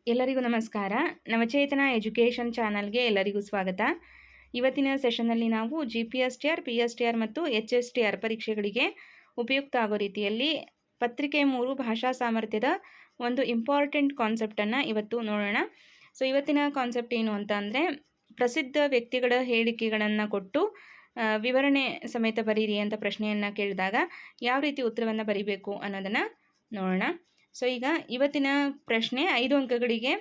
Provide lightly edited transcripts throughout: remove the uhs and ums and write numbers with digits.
ಎಲ್ಲರಿಗೂ ನಮಸ್ಕಾರ. ನವಚೇತನ ಎಜುಕೇಷನ್ ಚಾನಲ್ಗೆ ಎಲ್ಲರಿಗೂ ಸ್ವಾಗತ. ಇವತ್ತಿನ ಸೆಷನ್ನಲ್ಲಿ ನಾವು GPSTR, PSTR ಮತ್ತು HSTR ಪರೀಕ್ಷೆಗಳಿಗೆ ಉಪಯುಕ್ತ ಆಗೋ ರೀತಿಯಲ್ಲಿ ಪತ್ರಿಕೆ 3 ಭಾಷಾ ಸಾಮರ್ಥ್ಯದ ಒಂದು ಇಂಪಾರ್ಟೆಂಟ್ ಕಾನ್ಸೆಪ್ಟನ್ನು ಇವತ್ತು ನೋಡೋಣ. ಸೊ ಇವತ್ತಿನ ಕಾನ್ಸೆಪ್ಟ್ ಏನು ಅಂತ ಅಂದರೆ, ಪ್ರಸಿದ್ಧ ವ್ಯಕ್ತಿಗಳ ಹೇಳಿಕೆಗಳನ್ನು ಕೊಟ್ಟು ವಿವರಣೆ ಸಮೇತ ಬರೀರಿ ಅಂತ ಪ್ರಶ್ನೆಯನ್ನು ಕೇಳಿದಾಗ ಯಾವ ರೀತಿ ಉತ್ತರವನ್ನು ಬರೀಬೇಕು ಅನ್ನೋದನ್ನು ನೋಡೋಣ. ಸೊ ಈಗ ಇವತ್ತಿನ ಪ್ರಶ್ನೆ 5 ಅಂಕಗಳಿಗೆ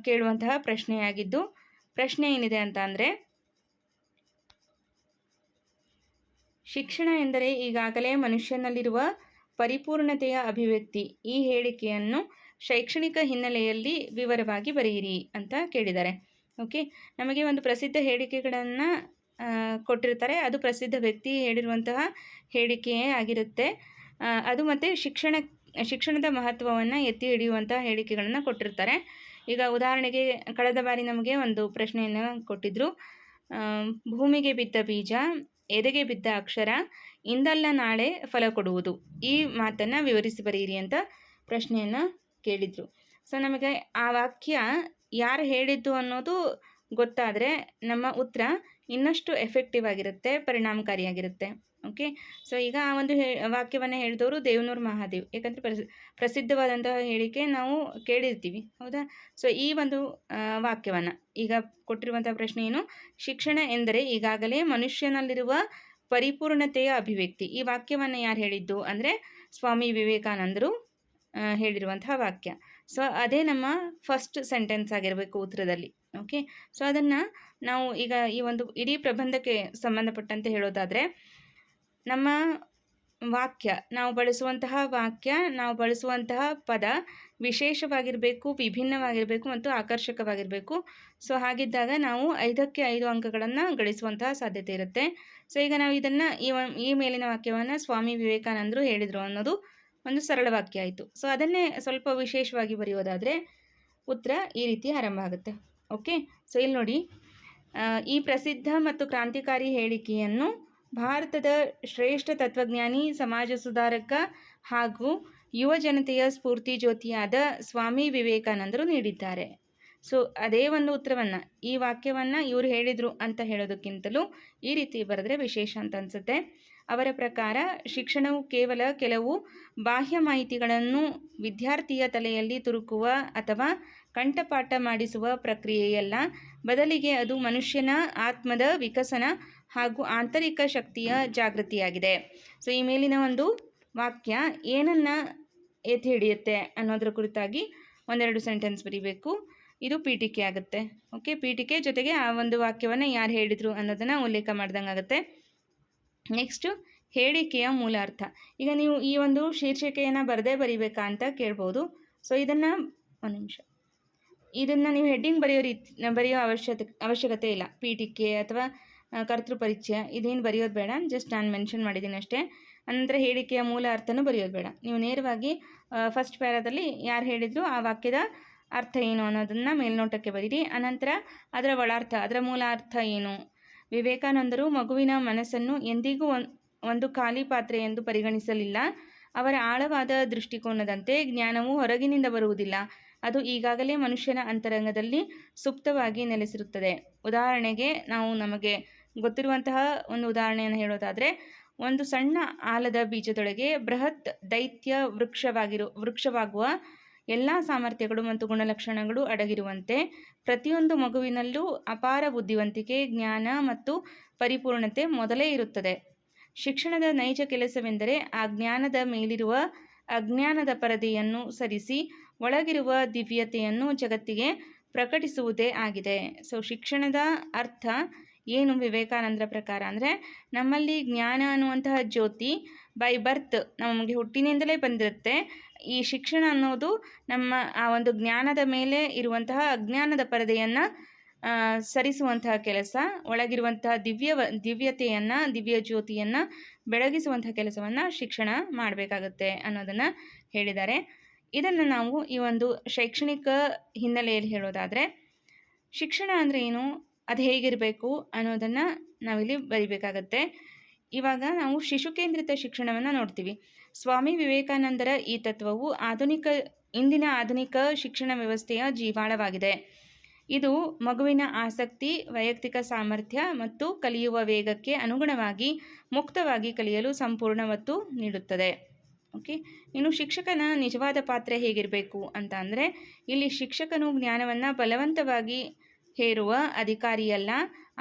ಕೇಳುವಂತಹ ಪ್ರಶ್ನೆಯಾಗಿದ್ದು, ಪ್ರಶ್ನೆ ಏನಿದೆ ಅಂತ ಅಂದರೆ, ಶಿಕ್ಷಣ ಎಂದರೆ ಈಗಾಗಲೇ ಮನುಷ್ಯನಲ್ಲಿರುವ ಪರಿಪೂರ್ಣತೆಯ ಅಭಿವ್ಯಕ್ತಿ. ಈ ಹೇಳಿಕೆಯನ್ನು ಶೈಕ್ಷಣಿಕ ಹಿನ್ನೆಲೆಯಲ್ಲಿ ವಿವರವಾಗಿ ಬರೆಯಿರಿ ಅಂತ ಕೇಳಿದ್ದಾರೆ. ಓಕೆ, ನಮಗೆ ಒಂದು ಪ್ರಸಿದ್ಧ ಹೇಳಿಕೆಗಳನ್ನು ಕೊಟ್ಟಿರ್ತಾರೆ. ಅದು ಪ್ರಸಿದ್ಧ ವ್ಯಕ್ತಿ ಹೇಳಿರುವಂತಹ ಹೇಳಿಕೆಯೇ ಆಗಿರುತ್ತೆ. ಅದು ಮತ್ತು ಶಿಕ್ಷಣದ ಮಹತ್ವವನ್ನು ಎತ್ತಿ ಹಿಡಿಯುವಂತಹ ಹೇಳಿಕೆಗಳನ್ನು ಕೊಟ್ಟಿರ್ತಾರೆ. ಈಗ ಉದಾಹರಣೆಗೆ ಕಳೆದ ಬಾರಿ ನಮಗೆ ಒಂದು ಪ್ರಶ್ನೆಯನ್ನು ಕೊಟ್ಟಿದ್ದರು. ಭೂಮಿಗೆ ಬಿದ್ದ ಬೀಜ, ಎದೆಗೆ ಬಿದ್ದ ಅಕ್ಷರ, ಇಂದಲ್ಲ ನಾಳೆ ಫಲ ಕೊಡುವುದು. ಈ ಮಾತನ್ನು ವಿವರಿಸಿ ಬರೆಯಿರಿ ಅಂತ ಪ್ರಶ್ನೆಯನ್ನು ಕೇಳಿದರು. ಸೊ ನಮಗೆ ಆ ವಾಕ್ಯ ಯಾರು ಹೇಳಿದ್ದು ಅನ್ನೋದು ಗೊತ್ತಾದರೆ ನಮ್ಮ ಉತ್ತರ ಇನ್ನಷ್ಟು ಎಫೆಕ್ಟಿವ್ ಆಗಿರುತ್ತೆ, ಪರಿಣಾಮಕಾರಿಯಾಗಿರುತ್ತೆ. ಓಕೆ, ಸೊ ಈಗ ಆ ಒಂದು ವಾಕ್ಯವನ್ನು ಹೇಳಿದವರು ದೇವನೂರು ಮಹಾದೇವ್. ಯಾಕಂದರೆ ಪ್ರಸಿದ್ಧವಾದಂತಹ ಹೇಳಿಕೆ ನಾವು ಕೇಳಿರ್ತೀವಿ, ಹೌದಾ? ಸೊ ಈ ಒಂದು ವಾಕ್ಯವನ್ನು ಈಗ ಕೊಟ್ಟಿರುವಂಥ ಪ್ರಶ್ನೆ ಏನು? ಶಿಕ್ಷಣ ಎಂದರೆ ಈಗಾಗಲೇ ಮನುಷ್ಯನಲ್ಲಿರುವ ಪರಿಪೂರ್ಣತೆಯ ಅಭಿವ್ಯಕ್ತಿ. ಈ ವಾಕ್ಯವನ್ನು ಯಾರು ಹೇಳಿದ್ದು ಅಂದರೆ ಸ್ವಾಮಿ ವಿವೇಕಾನಂದರು ಹೇಳಿರುವಂತಹ ವಾಕ್ಯ. ಸೊ ಅದೇ ನಮ್ಮ ಫಸ್ಟ್ ಸೆಂಟೆನ್ಸ್ ಆಗಿರಬೇಕು ಉತ್ತರದಲ್ಲಿ. ಓಕೆ, ಸೊ ಅದನ್ನು ನಾವು ಈಗ ಈ ಒಂದು ಇಡೀ ಪ್ರಬಂಧಕ್ಕೆ ಸಂಬಂಧಪಟ್ಟಂತೆ ಹೇಳೋದಾದರೆ, ನಮ್ಮ ವಾಕ್ಯ, ನಾವು ಬಳಸುವಂತಹ ಪದ ವಿಶೇಷವಾಗಿರಬೇಕು, ವಿಭಿನ್ನವಾಗಿರಬೇಕು ಮತ್ತು ಆಕರ್ಷಕವಾಗಿರಬೇಕು. ಸೊ ಹಾಗಿದ್ದಾಗ ನಾವು 5ಕ್ಕೆ 5 ಅಂಕಗಳನ್ನು ಗಳಿಸುವಂತಹ ಸಾಧ್ಯತೆ ಇರುತ್ತೆ. ಸೊ ಈಗ ನಾವು ಇದನ್ನು ಈ ಮೇಲಿನ ವಾಕ್ಯವನ್ನು ಸ್ವಾಮಿ ವಿವೇಕಾನಂದರು ಹೇಳಿದರು ಅನ್ನೋದು ಒಂದು ಸರಳ ವಾಕ್ಯ ಆಯಿತು. ಸೊ ಅದನ್ನೇ ಸ್ವಲ್ಪ ವಿಶೇಷವಾಗಿ ಬರೆಯೋದಾದರೆ ಉತ್ತರ ಈ ರೀತಿ ಆರಂಭ ಆಗುತ್ತೆ. ಓಕೆ, ಸೊ ಇಲ್ಲಿ ನೋಡಿ, ಈ ಪ್ರಸಿದ್ಧ ಮತ್ತು ಕ್ರಾಂತಿಕಾರಿ ಹೇಳಿಕೆಯನ್ನು ಭಾರತದ ಶ್ರೇಷ್ಠ ತತ್ವಜ್ಞಾನಿ, ಸಮಾಜ ಸುಧಾರಕ ಹಾಗೂ ಯುವ ಜನತೆಯ ಸ್ಫೂರ್ತಿ ಜ್ಯೋತಿಯಾದ ಸ್ವಾಮಿ ವಿವೇಕಾನಂದರು ನೀಡಿದ್ದಾರೆ. ಸೊ ಅದೇ ಒಂದು ಉತ್ತರವನ್ನು, ಈ ವಾಕ್ಯವನ್ನು ಇವರು ಹೇಳಿದರು ಅಂತ ಹೇಳೋದಕ್ಕಿಂತಲೂ ಈ ರೀತಿ ಬರೆದ್ರೆ ವಿಶೇಷ ಅಂತ ಅನಿಸುತ್ತೆ. ಅವರ ಪ್ರಕಾರ ಶಿಕ್ಷಣವು ಕೇವಲ ಕೆಲವು ಬಾಹ್ಯ ಮಾಹಿತಿಗಳನ್ನು ವಿದ್ಯಾರ್ಥಿಯ ತಲೆಯಲ್ಲಿ ತುರುಕುವ ಅಥವಾ ಕಂಠಪಾಠ ಮಾಡಿಸುವ ಪ್ರಕ್ರಿಯೆಯಲ್ಲ, ಬದಲಿಗೆ ಅದು ಮನುಷ್ಯನ ಆತ್ಮದ ವಿಕಸನ ಹಾಗೂ ಆಂತರಿಕ ಶಕ್ತಿಯ ಜಾಗೃತಿಯಾಗಿದೆ. ಸೊ ಈ ಮೇಲಿನ ಒಂದು ವಾಕ್ಯ ಏನನ್ನು ಎತ್ತಿ ಹಿಡಿಯುತ್ತೆ ಅನ್ನೋದ್ರ ಕುರಿತಾಗಿ ಒಂದೆರಡು ಸೆಂಟೆನ್ಸ್ ಬರೀಬೇಕು. ಇದು ಪೀಠಿಕೆ ಆಗುತ್ತೆ. ಓಕೆ, ಪೀಠಿಕೆ ಜೊತೆಗೆ ಆ ಒಂದು ವಾಕ್ಯವನ್ನು ಯಾರು ಹೇಳಿದರು ಅನ್ನೋದನ್ನು ಉಲ್ಲೇಖ ಮಾಡ್ದಂಗೆ ಆಗುತ್ತೆ. ನೆಕ್ಸ್ಟು ಹೇಳಿಕೆಯ ಮೂಲ ಅರ್ಥ. ಈಗ ನೀವು ಈ ಒಂದು ಶೀರ್ಷಿಕೆಯನ್ನು ಬರೀಬೇಕಾ ಅಂತ ಕೇಳ್ಬೋದು. ಸೊ ಇದನ್ನು ನೀವು ಹೆಡ್ಡಿಂಗ್ ಬರೆಯೋ ಅವಶ್ಯಕತೆ ಇಲ್ಲ. ಪೀಠಿಕೆ ಅಥವಾ ಕರ್ತೃ ಪರಿಚಯ ಇದೇನು ಬರೆಯೋದು ಬೇಡ. ಜಸ್ಟ್ ನಾನು ಮೆನ್ಷನ್ ಮಾಡಿದ್ದೀನಿ ಅಷ್ಟೇ. ಅನಂತರ ಹೇಳಿಕೆಯ ಮೂಲ ಅರ್ಥನೂ ಬರೆಯೋದು ಬೇಡ. ನೀವು ನೇರವಾಗಿ ಫಸ್ಟ್ ಪ್ಯಾರಾದಲ್ಲಿ ಯಾರು ಹೇಳಿದ್ರು ಆ ವಾಕ್ಯದ ಅರ್ಥ ಏನು ಅನ್ನೋದನ್ನು ಮೇಲ್ನೋಟಕ್ಕೆ ಬರೀರಿ. ಅನಂತರ ಅದರ ಒಳಾರ್ಥ, ಅದರ ಮೂಲ ಅರ್ಥ ಏನು? ವಿವೇಕಾನಂದರು ಮಗುವಿನ ಮನಸ್ಸನ್ನು ಎಂದಿಗೂ ಒಂದು ಖಾಲಿ ಪಾತ್ರೆ ಎಂದು ಪರಿಗಣಿಸಲಿಲ್ಲ. ಅವರ ಆಳವಾದ ದೃಷ್ಟಿಕೋನದಂತೆ ಜ್ಞಾನವು ಹೊರಗಿನಿಂದ ಬರುವುದಿಲ್ಲ, ಅದು ಈಗಾಗಲೇ ಮನುಷ್ಯನ ಅಂತರಂಗದಲ್ಲಿ ಸುಪ್ತವಾಗಿ ನೆಲೆಸಿರುತ್ತದೆ. ಉದಾಹರಣೆಗೆ ನಮಗೆ ಗೊತ್ತಿರುವಂತಹ ಒಂದು ಉದಾಹರಣೆಯನ್ನು ಹೇಳೋದಾದರೆ, ಒಂದು ಸಣ್ಣ ಆಲದ ಬೀಜದೊಳಗೆ ಬೃಹತ್ ದೈತ್ಯ ವೃಕ್ಷವಾಗುವ ಎಲ್ಲ ಸಾಮರ್ಥ್ಯಗಳು ಮತ್ತು ಗುಣಲಕ್ಷಣಗಳು ಅಡಗಿರುವಂತೆ ಪ್ರತಿಯೊಂದು ಮಗುವಿನಲ್ಲೂ ಅಪಾರ ಬುದ್ಧಿವಂತಿಕೆ, ಜ್ಞಾನ ಮತ್ತು ಪರಿಪೂರ್ಣತೆ ಮೊದಲೇ ಇರುತ್ತದೆ. ಶಿಕ್ಷಣದ ನೈಜ ಕೆಲಸವೆಂದರೆ ಆ ಜ್ಞಾನದ ಮೇಲಿರುವ ಅಜ್ಞಾನದ ಪರದೆಯನ್ನು ಸರಿಸಿ ಒಳಗಿರುವ ದಿವ್ಯತೆಯನ್ನು ಜಗತ್ತಿಗೆ ಪ್ರಕಟಿಸುವುದೇ ಆಗಿದೆ. ಸೊ ಶಿಕ್ಷಣದ ಅರ್ಥ ಏನು ವಿವೇಕಾನಂದರ ಪ್ರಕಾರ ಅಂದರೆ, ನಮ್ಮಲ್ಲಿ ಜ್ಞಾನ ಅನ್ನುವಂತಹ ಜ್ಯೋತಿ ಬೈ ಬರ್ತ್ ನಮಗೆ ಹುಟ್ಟಿನಿಂದಲೇ ಬಂದಿರುತ್ತೆ. ಈ ಶಿಕ್ಷಣ ಅನ್ನೋದು ನಮ್ಮ ಆ ಒಂದು ಜ್ಞಾನದ ಮೇಲೆ ಇರುವಂತಹ ಅಜ್ಞಾನದ ಪರದೆಯನ್ನು ಸರಿಸುವಂತಹ ಕೆಲಸ, ಒಳಗಿರುವಂತಹ ದಿವ್ಯತೆಯನ್ನು, ದಿವ್ಯ ಜ್ಯೋತಿಯನ್ನು ಬೆಳಗಿಸುವಂತಹ ಕೆಲಸವನ್ನು ಶಿಕ್ಷಣ ಮಾಡಬೇಕಾಗುತ್ತೆ ಅನ್ನೋದನ್ನು ಹೇಳಿದ್ದಾರೆ. ಇದನ್ನು ನಾವು ಈ ಒಂದು ಶೈಕ್ಷಣಿಕ ಹಿನ್ನೆಲೆಯಲ್ಲಿ ಹೇಳೋದಾದರೆ, ಶಿಕ್ಷಣ ಅಂದರೆ ಏನು, ಅದು ಹೇಗಿರಬೇಕು ಅನ್ನೋದನ್ನು ನಾವಿಲ್ಲಿ ಬರಿಬೇಕಾಗತ್ತೆ. ಇವಾಗ ನಾವು ಶಿಶು ಕೇಂದ್ರಿತ ಶಿಕ್ಷಣವನ್ನು ನೋಡ್ತೀವಿ. ಸ್ವಾಮಿ ವಿವೇಕಾನಂದರ ಈ ತತ್ವವು ಆಧುನಿಕ ಇಂದಿನ ಆಧುನಿಕ ಶಿಕ್ಷಣ ವ್ಯವಸ್ಥೆಯ ಜೀವಾಳವಾಗಿದೆ. ಇದು ಮಗುವಿನ ಆಸಕ್ತಿ, ವೈಯಕ್ತಿಕ ಸಾಮರ್ಥ್ಯ ಮತ್ತು ಕಲಿಯುವ ವೇಗಕ್ಕೆ ಅನುಗುಣವಾಗಿ ಮುಕ್ತವಾಗಿ ಕಲಿಯಲು ಸಂಪೂರ್ಣ ಒತ್ತು ನೀಡುತ್ತದೆ. ಓಕೆ, ಇನ್ನು ಶಿಕ್ಷಕನ ನಿಜವಾದ ಪಾತ್ರ ಹೇಗಿರಬೇಕು ಅಂತ ಅಂದರೆ, ಇಲ್ಲಿ ಶಿಕ್ಷಕನು ಜ್ಞಾನವನ್ನು ಬಲವಂತವಾಗಿ ಹೇರುವ ಅಧಿಕಾರಿಯಲ್ಲ,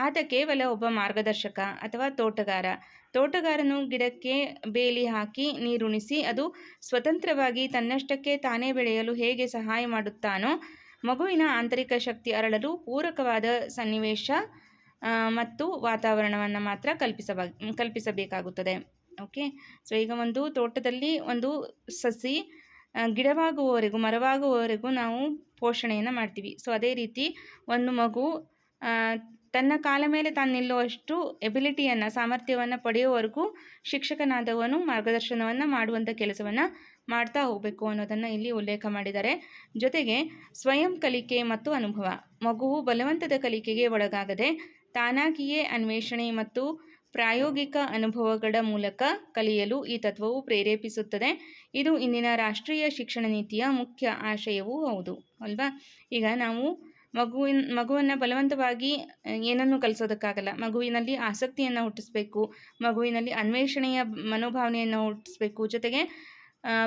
ಆತ ಕೇವಲ ಒಬ್ಬ ಮಾರ್ಗದರ್ಶಕ ಅಥವಾ ತೋಟಗಾರ. ತೋಟಗಾರನು ಗಿಡಕ್ಕೆ ಬೇಲಿ ಹಾಕಿ ನೀರುಣಿಸಿ ಅದು ಸ್ವತಂತ್ರವಾಗಿ ತನ್ನಷ್ಟಕ್ಕೆ ತಾನೇ ಬೆಳೆಯಲು ಹೇಗೆ ಸಹಾಯ ಮಾಡುತ್ತಾನೋ, ಮಗುವಿನ ಆಂತರಿಕ ಶಕ್ತಿ ಅರಳಲು ಪೂರಕವಾದ ಸನ್ನಿವೇಶ ಮತ್ತು ವಾತಾವರಣವನ್ನು ಮಾತ್ರ ಕಲ್ಪಿಸಬೇಕಾಗುತ್ತದೆ. ಓಕೆ, ಸೊ ಈಗ ಒಂದು ತೋಟದಲ್ಲಿ ಒಂದು ಸಸಿ ಗಿಡವಾಗುವವರೆಗೂ, ಮರವಾಗುವವರೆಗೂ ನಾವು ಪೋಷಣೆಯನ್ನು ಮಾಡ್ತೀವಿ. ಸೊ ಅದೇ ರೀತಿ ಒಂದು ಮಗು ತನ್ನ ಕಾಲ ಮೇಲೆ ತಾನು ನಿಲ್ಲುವಷ್ಟು ಎಬಿಲಿಟಿಯನ್ನು, ಸಾಮರ್ಥ್ಯವನ್ನು ಪಡೆಯುವವರೆಗೂ ಶಿಕ್ಷಕನಾದವನು ಮಾರ್ಗದರ್ಶನವನ್ನು ಮಾಡುವಂಥ ಕೆಲಸವನ್ನು ಮಾಡ್ತಾ ಹೋಗಬೇಕು ಅನ್ನೋದನ್ನು ಇಲ್ಲಿ ಉಲ್ಲೇಖ ಮಾಡಿದ್ದಾರೆ. ಜೊತೆಗೆ ಸ್ವಯಂ ಕಲಿಕೆ ಮತ್ತು ಅನುಭವ. ಮಗುವು ಬಲವಂತದ ಕಲಿಕೆಗೆ ಒಳಗಾಗದೆ ತಾನಾಗಿಯೇ ಅನ್ವೇಷಣೆ ಮತ್ತು ಪ್ರಾಯೋಗಿಕ ಅನುಭವಗಳ ಮೂಲಕ ಕಲಿಯಲು ಈ ತತ್ವವು ಪ್ರೇರೇಪಿಸುತ್ತದೆ. ಇದು ಇಂದಿನ ರಾಷ್ಟ್ರೀಯ ಶಿಕ್ಷಣ ನೀತಿಯ ಮುಖ್ಯ ಆಶಯವೂ ಹೌದು ಅಲ್ವಾ. ಈಗ ನಾವು ಮಗುವನ್ನು ಬಲವಂತವಾಗಿ ಏನನ್ನೂ ಕಲಿಸೋದಕ್ಕಾಗಲ್ಲ. ಮಗುವಿನಲ್ಲಿ ಆಸಕ್ತಿಯನ್ನು ಹುಟ್ಟಿಸ್ಬೇಕು, ಮಗುವಿನಲ್ಲಿ ಅನ್ವೇಷಣೆಯ ಮನೋಭಾವನೆಯನ್ನು ಹುಟ್ಟಿಸ್ಬೇಕು, ಜೊತೆಗೆ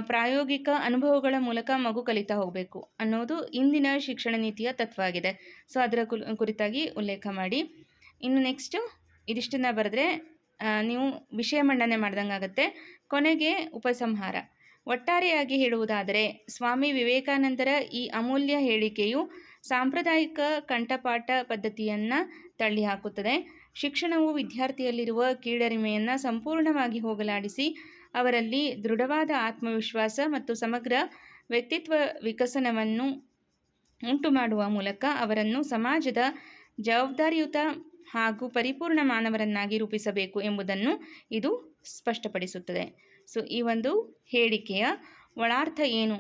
ಪ್ರಾಯೋಗಿಕ ಅನುಭವಗಳ ಮೂಲಕ ಮಗು ಕಲಿತಾ ಹೋಗಬೇಕು ಅನ್ನೋದು ಇಂದಿನ ಶಿಕ್ಷಣ ನೀತಿಯ ತತ್ವ ಆಗಿದೆ. ಸೊ ಅದರ ಕುರಿತಾಗಿ ಉಲ್ಲೇಖ ಮಾಡಿ. ಇನ್ನು ನೆಕ್ಸ್ಟು ಇದಿಷ್ಟನ್ನು ಬರೆದ್ರೆ ನೀವು ವಿಷಯ ಮಂಡನೆ ಮಾಡ್ದಂಗಾಗತ್ತೆ. ಕೊನೆಗೆ ಉಪಸಂಹಾರ. ಒಟ್ಟಾರೆಯಾಗಿ ಹೇಳುವುದಾದರೆ, ಸ್ವಾಮಿ ವಿವೇಕಾನಂದರ ಈ ಅಮೂಲ್ಯ ಹೇಳಿಕೆಯು ಸಾಂಪ್ರದಾಯಿಕ ಕಂಠಪಾಠ ಪದ್ಧತಿಯನ್ನು ತಳ್ಳಿಹಾಕುತ್ತದೆ. ಶಿಕ್ಷಣವು ವಿದ್ಯಾರ್ಥಿಯಲ್ಲಿರುವ ಕೀಳರಿಮೆಯನ್ನು ಸಂಪೂರ್ಣವಾಗಿ ಹೋಗಲಾಡಿಸಿ ಅವರಲ್ಲಿ ದೃಢವಾದ ಆತ್ಮವಿಶ್ವಾಸ ಮತ್ತು ಸಮಗ್ರ ವ್ಯಕ್ತಿತ್ವ ವಿಕಸನವನ್ನು ಉಂಟು ಮಾಡುವ ಮೂಲಕ ಅವರನ್ನು ಸಮಾಜದ ಜವಾಬ್ದಾರಿಯುತ ಹಾಗೂ ಪರಿಪೂರ್ಣ ಮಾನವರನ್ನಾಗಿ ರೂಪಿಸಬೇಕು ಎಂಬುದನ್ನು ಇದು ಸ್ಪಷ್ಟಪಡಿಸುತ್ತದೆ. ಸೊ ಈ ಒಂದು ಹೇಳಿಕೆಯ ಒಳಾರ್ಥ ಏನು,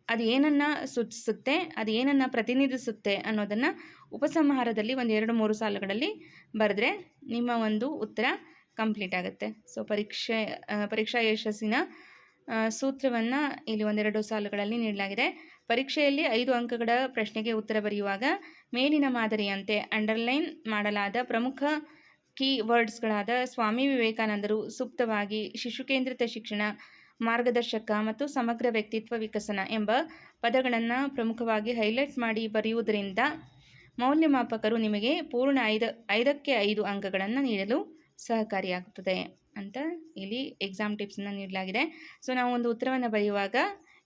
ಅದು ಏನನ್ನು ಸೂಚಿಸುತ್ತೆ, ಅದು ಏನನ್ನು ಪ್ರತಿನಿಧಿಸುತ್ತೆ ಅನ್ನೋದನ್ನು ಉಪಸಂಹಾರದಲ್ಲಿ ಒಂದು 2-3 ಸಾಲುಗಳಲ್ಲಿ ಬರೆದ್ರೆ ನಿಮ್ಮ ಒಂದು ಉತ್ತರ ಕಂಪ್ಲೀಟ್ ಆಗುತ್ತೆ. ಸೊ ಪರೀಕ್ಷಾ ಯಶಸ್ಸಿನ ಸೂತ್ರವನ್ನು ಇಲ್ಲಿ 1-2 ಸಾಲುಗಳಲ್ಲಿ ನೀಡಲಾಗಿದೆ. ಪರೀಕ್ಷೆಯಲ್ಲಿ 5 ಅಂಕಗಳ ಪ್ರಶ್ನೆಗೆ ಉತ್ತರ ಬರೆಯುವಾಗ ಮೇಲಿನ ಮಾದರಿಯಂತೆ ಅಂಡರ್ಲೈನ್ ಮಾಡಲಾದ ಪ್ರಮುಖ ಕೀವರ್ಡ್ಸ್ಗಳಾದ ಸ್ವಾಮಿ ವಿವೇಕಾನಂದರು, ಸೂಕ್ತವಾಗಿ, ಶಿಶುಕೇಂದ್ರಿತ ಶಿಕ್ಷಣ, ಮಾರ್ಗದರ್ಶಕ ಮತ್ತು ಸಮಗ್ರ ವ್ಯಕ್ತಿತ್ವ ವಿಕಸನ ಎಂಬ ಪದಗಳನ್ನು ಪ್ರಮುಖವಾಗಿ ಹೈಲೈಟ್ ಮಾಡಿ ಬರೆಯುವುದರಿಂದ ಮೌಲ್ಯಮಾಪಕರು ನಿಮಗೆ ಪೂರ್ಣ 5ಕ್ಕೆ 5 ಅಂಕಗಳನ್ನು ನೀಡಲು ಸಹಕಾರಿಯಾಗುತ್ತದೆ ಅಂತ ಇಲ್ಲಿ ಎಕ್ಸಾಮ್ ಟಿಪ್ಸನ್ನು ನೀಡಲಾಗಿದೆ. ಸೊ ನಾವು ಒಂದು ಉತ್ತರವನ್ನು ಬರೆಯುವಾಗ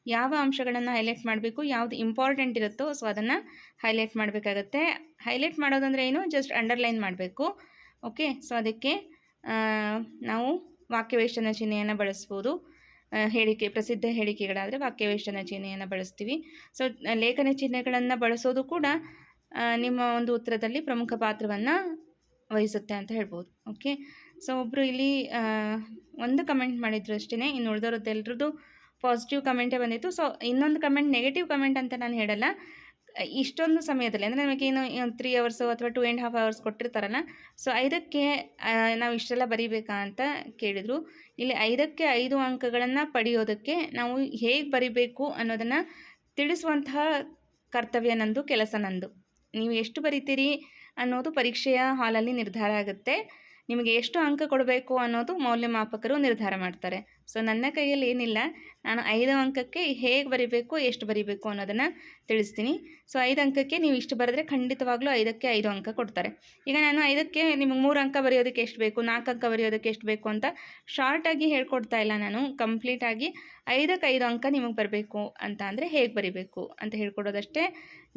ಯಾವ ಅಂಶಗಳನ್ನು ಹೈಲೈಟ್ ಮಾಡಬೇಕು, ಯಾವುದು ಇಂಪಾರ್ಟೆಂಟ್ ಇರುತ್ತೋ ಸೊ ಅದನ್ನು ಹೈಲೈಟ್ ಮಾಡಬೇಕಾಗತ್ತೆ. ಹೈಲೈಟ್ ಮಾಡೋದಂದರೆ ಏನು, ಜಸ್ಟ್ ಅಂಡರ್ಲೈನ್ ಮಾಡಬೇಕು. ಓಕೆ, ಸೊ ಅದಕ್ಕೆ ನಾವು ವಾಕ್ಯವೇಷ್ಟನ ಚಿಹ್ನೆಯನ್ನು ಬಳಸ್ಬೋದು. ಪ್ರಸಿದ್ಧ ಹೇಳಿಕೆಗಳಾದರೆ ವಾಕ್ಯವೇಷ್ಟನ ಚಿಹ್ನೆಯನ್ನು ಬಳಸ್ತೀವಿ. ಸೊ ಲೇಖನ ಚಿಹ್ನೆಗಳನ್ನು ಬಳಸೋದು ಕೂಡ ನಿಮ್ಮ ಒಂದು ಉತ್ತರದಲ್ಲಿ ಪ್ರಮುಖ ಪಾತ್ರವನ್ನು ವಹಿಸುತ್ತೆ ಅಂತ ಹೇಳ್ಬೋದು. ಓಕೆ, ಸೊ ಒಬ್ಬರು ಇಲ್ಲಿ ಒಂದು ಕಮೆಂಟ್ ಮಾಡಿದ್ರು ಅಷ್ಟೇ, ಇನ್ನು ಉಳಿದವ್ರದ್ದೆಲ್ಲರದ್ದು ಪಾಸಿಟಿವ್ ಕಮೆಂಟೇ ಬಂದಿತ್ತು. ಸೊ ಇನ್ನೊಂದು ಕಮೆಂಟ್ ನೆಗೆಟಿವ್ ಕಮೆಂಟ್ ಅಂತ ನಾನು ಹೇಳಲ್ಲ. ಇಷ್ಟೊಂದು ಸಮಯದಲ್ಲಿ ಅಂದರೆ ನಮಗೇನು 3 ಅವರ್ಸು ಅಥವಾ 2.5 ಅವರ್ಸ್ ಕೊಟ್ಟಿರ್ತಾರಲ್ಲ, ಸೊ 5ಕ್ಕೆ ನಾವು ಇಷ್ಟೆಲ್ಲ ಬರೀಬೇಕಾ ಅಂತ ಕೇಳಿದರು. ಇಲ್ಲಿ 5ಕ್ಕೆ 5 ಅಂಕಗಳನ್ನು ಪಡೆಯೋದಕ್ಕೆ ನಾವು ಹೇಗೆ ಬರಿಬೇಕು ಅನ್ನೋದನ್ನು ತಿಳಿಸುವಂತಹ ಕರ್ತವ್ಯ ನಂದು, ಕೆಲಸ ನಂದು. ನೀವು ಎಷ್ಟು ಬರಿತೀರಿ ಅನ್ನೋದು ಪರೀಕ್ಷೆಯ ಹಾಲಲ್ಲಿ ನಿರ್ಧಾರ ಆಗುತ್ತೆ. ನಿಮಗೆ ಎಷ್ಟು ಅಂಕ ಕೊಡಬೇಕು ಅನ್ನೋದು ಮೌಲ್ಯಮಾಪಕರು ನಿರ್ಧಾರ ಮಾಡ್ತಾರೆ. ಸೊ ನನ್ನ ಕೈಯಲ್ಲಿ ಏನಿಲ್ಲ, ನಾನು 5 ಅಂಕಕ್ಕೆ ಹೇಗೆ ಬರಿಬೇಕು, ಎಷ್ಟು ಬರಿಬೇಕು ಅನ್ನೋದನ್ನು ತಿಳಿಸ್ತೀನಿ. ಸೊ 5 ಅಂಕಕ್ಕೆ ನೀವು ಇಷ್ಟು ಬರೆದ್ರೆ ಖಂಡಿತವಾಗ್ಲೂ 5ಕ್ಕೆ 5 ಅಂಕ ಕೊಡ್ತಾರೆ. ಈಗ ನಾನು 5ಕ್ಕೆ ನಿಮಗೆ 3 ಅಂಕ ಬರೆಯೋದಕ್ಕೆ ಎಷ್ಟು ಬೇಕು, 4 ಅಂಕ ಬರೆಯೋದಕ್ಕೆ ಎಷ್ಟು ಬೇಕು ಅಂತ ಶಾರ್ಟಾಗಿ ಹೇಳ್ಕೊಡ್ತಾ ಇಲ್ಲ. ನಾನು ಕಂಪ್ಲೀಟಾಗಿ 5ಕ್ಕೆ 5 ಅಂಕ ನಿಮಗೆ ಬರಬೇಕು ಅಂತ ಅಂದರೆ ಹೇಗೆ ಬರಿಬೇಕು ಅಂತ ಹೇಳ್ಕೊಡೋದಷ್ಟೇ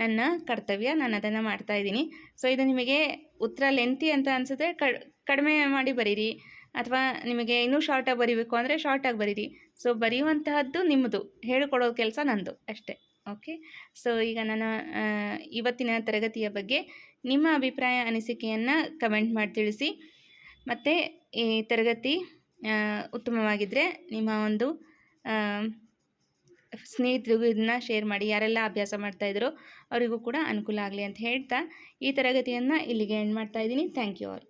ನನ್ನ ಕರ್ತವ್ಯ. ನಾನು ಅದನ್ನು ಮಾಡ್ತಾಯಿದ್ದೀನಿ. ಸೊ ಇದು ನಿಮಗೆ ಉತ್ತರ ಲೆಂತಿ ಅಂತ ಅನಿಸಿದ್ರೆ ಕಡಿಮೆ ಮಾಡಿ ಬರೀರಿ, ಅಥವಾ ನಿಮಗೆ ಇನ್ನೂ ಶಾರ್ಟಾಗಿ ಬರೀಬೇಕು ಅಂದರೆ ಶಾರ್ಟಾಗಿ ಬರೀರಿ. ಸೊ ಬರೆಯುವಂತಹದ್ದು ನಿಮ್ಮದು, ಹೇಳಿಕೊಡೋ ಕೆಲಸ ನಂದು ಅಷ್ಟೇ. ಓಕೆ, ಸೊ ಈಗ ನಾನು ಇವತ್ತಿನ ತರಗತಿಯ ಬಗ್ಗೆ ನಿಮ್ಮ ಅಭಿಪ್ರಾಯ, ಅನಿಸಿಕೆಯನ್ನು ಕಮೆಂಟ್ ಮಾಡಿ ತಿಳಿಸಿ. ಮತ್ತು ಈ ತರಗತಿ ಉತ್ತಮವಾಗಿದ್ದರೆ ನಿಮ್ಮ ಒಂದು ಸ್ನೇಹಿತರಿಗೂ ಇದನ್ನು ಶೇರ್ ಮಾಡಿ. ಯಾರೆಲ್ಲ ಅಭ್ಯಾಸ ಮಾಡ್ತಾಯಿದ್ರೋ ಅವರಿಗೂ ಕೂಡ ಅನುಕೂಲ ಆಗಲಿ ಅಂತ ಹೇಳ್ತಾ ಈ ತರಗತಿಯನ್ನು ಇಲ್ಲಿಗೆ ಎಂಡ್ ಮಾಡ್ತಾಯಿದ್ದೀನಿ. Thank you all.